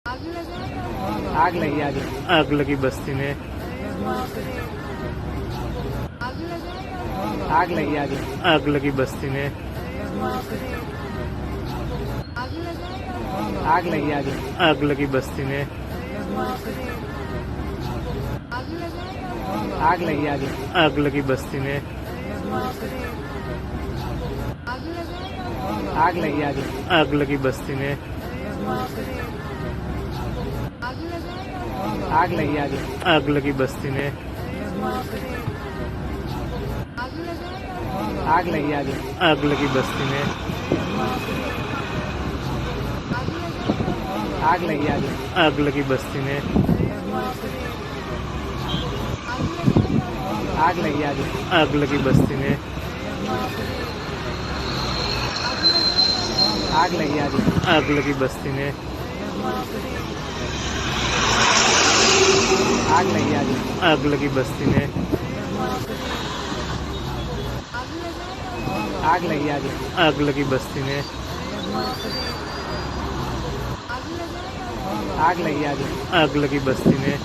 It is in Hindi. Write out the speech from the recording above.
आग लगी आग लगी बस्ती में। आग लगी आग लगी बस्ती में। आग लगी आग लगी बस्ती में। आग लगी आग लगी बस्ती में। आग लगी आग लगी बस्ती में। आग लगी आग लगी बस्ती में। आग लगी आग लगी बस्ती में। आग लगी आग लगी बस्ती में। आग लगी आग लगी बस्ती में। आग लगी आग लगी बस्ती में। आग लगी आग लगी बस्ती में। आग लगी आग लगी बस्ती में। आग लगी आग लगी बस्ती में।